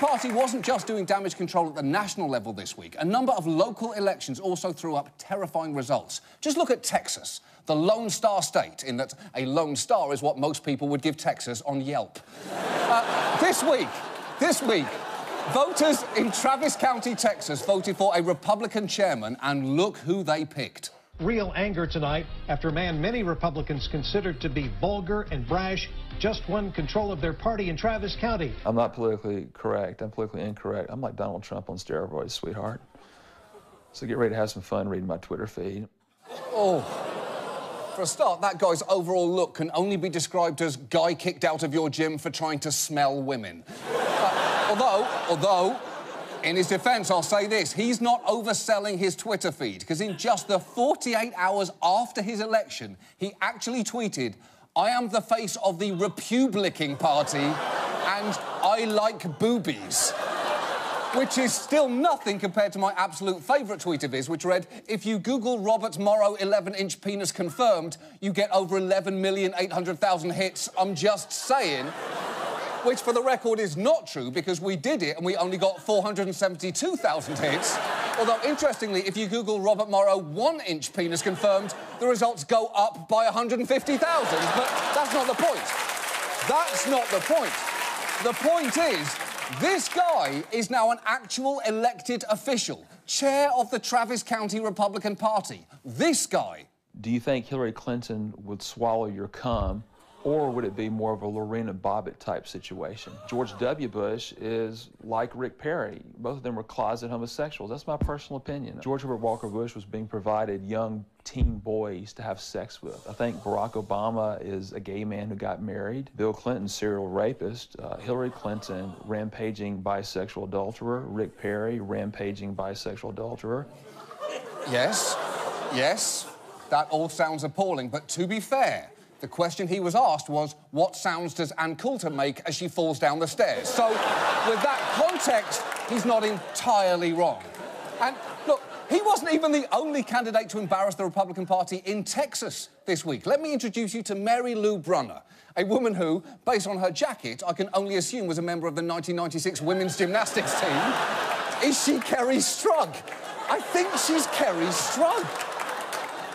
Party wasn't just doing damage control at the national level this week. A number of local elections also threw up terrifying results. Just look at Texas, the Lone Star state, in that a Lone Star is what most people would give Texas on Yelp. This week, voters in Travis County, Texas, voted for a Republican chairman, and look who they picked. Real anger tonight after a man many Republicans considered to be vulgar and brash just won control of their party in Travis County. I'm not politically correct. I'm politically incorrect. I'm like Donald Trump on steroids, sweetheart. So get ready to have some fun reading my Twitter feed. Oh. For a start, that guy's overall look can only be described as guy kicked out of your gym for trying to smell women. Although, in his defence, I'll say this, he's not overselling his Twitter feed, because in just the 48 hours after his election, he actually tweeted, "I am the face of the Republican Party, and I like boobies." Which is still nothing compared to my absolute favourite tweet of his, which read, "If you Google Robert Morrow 11-inch penis confirmed, you get over 11,800,000 hits. I'm just saying." Which, for the record, is not true, because we did it and we only got 472,000 hits. Although, interestingly, if you Google Robert Morrow 1-inch penis confirmed, the results go up by 150,000. But that's not the point. That's not the point. The point is, this guy is now an actual elected official, chair of the Travis County Republican Party. This guy. Do you think Hillary Clinton would swallow your cum, or would it be more of a Lorena Bobbitt type situation? George W. Bush is like Rick Perry. Both of them were closet homosexuals. That's my personal opinion. George Herbert Walker Bush was being provided young teen boys to have sex with. I think Barack Obama is a gay man who got married. Bill Clinton, serial rapist. Hillary Clinton, rampaging bisexual adulterer. Rick Perry, rampaging bisexual adulterer. Yes, that all sounds appalling, but to be fair, the question he was asked was, what sounds does Ann Coulter make as she falls down the stairs? So, with that context, he's not entirely wrong. And, look, he wasn't even the only candidate to embarrass the Republican Party in Texas this week. Let me introduce you to Mary Lou Brunner, a woman who, based on her jacket, I can only assume was a member of the 1996 women's gymnastics team. Is she Kerri Strug? I think she's Kerri Strug.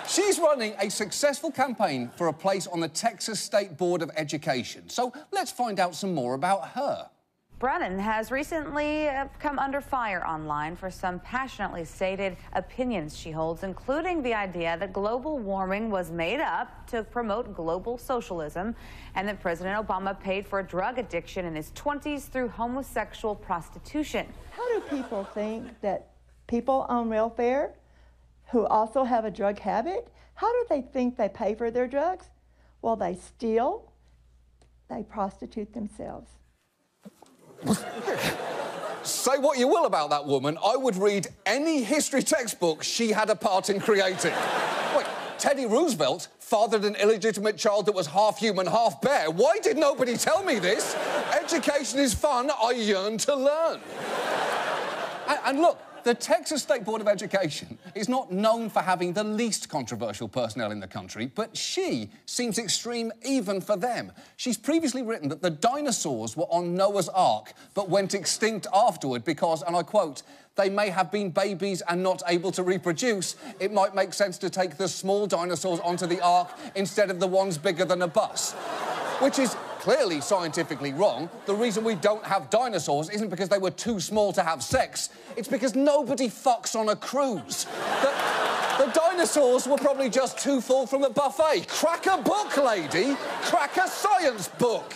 She's running a successful campaign for a place on the Texas State Board of Education. So let's find out some more about her. Brennan has recently come under fire online for some passionately stated opinions she holds, including the idea that global warming was made up to promote global socialism and that President Obama paid for drug addiction in his 20s through homosexual prostitution. How do people think that people on welfare who also have a drug habit, how do they think they pay for their drugs? Well, they steal, they prostitute themselves. Say what you will about that woman, I would read any history textbook she had a part in creating. Wait, Teddy Roosevelt fathered an illegitimate child that was half human, half bear. Why did nobody tell me this? Education is fun, I yearn to learn. And look, the Texas State Board of Education is not known for having the least controversial personnel in the country, but she seems extreme even for them. She's previously written that the dinosaurs were on Noah's Ark, but went extinct afterward because, and I quote, "they may have been babies and not able to reproduce. It might make sense to take the small dinosaurs onto the Ark instead of the ones bigger than a bus." Which is clearly scientifically wrong. The reason we don't have dinosaurs isn't because they were too small to have sex. It's because nobody fucks on a cruise. The dinosaurs were probably just too full from the buffet. Crack a book, lady. Crack a science book.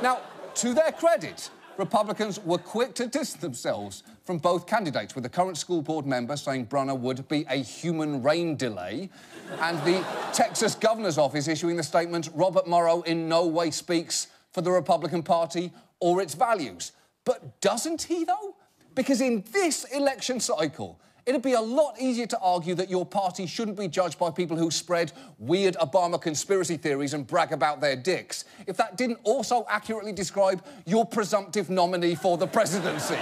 Now, to their credit, Republicans were quick to distance themselves from both candidates, with the current school board member saying Brunner would be a human rain delay, and the Texas governor's office issuing the statement, "Robert Morrow in no way speaks for the Republican Party or its values." But doesn't he, though? Because in this election cycle, it'd be a lot easier to argue that your party shouldn't be judged by people who spread weird Obama conspiracy theories and brag about their dicks, if that didn't also accurately describe your presumptive nominee for the presidency.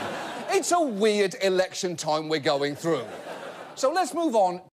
It's a weird election time we're going through. So let's move on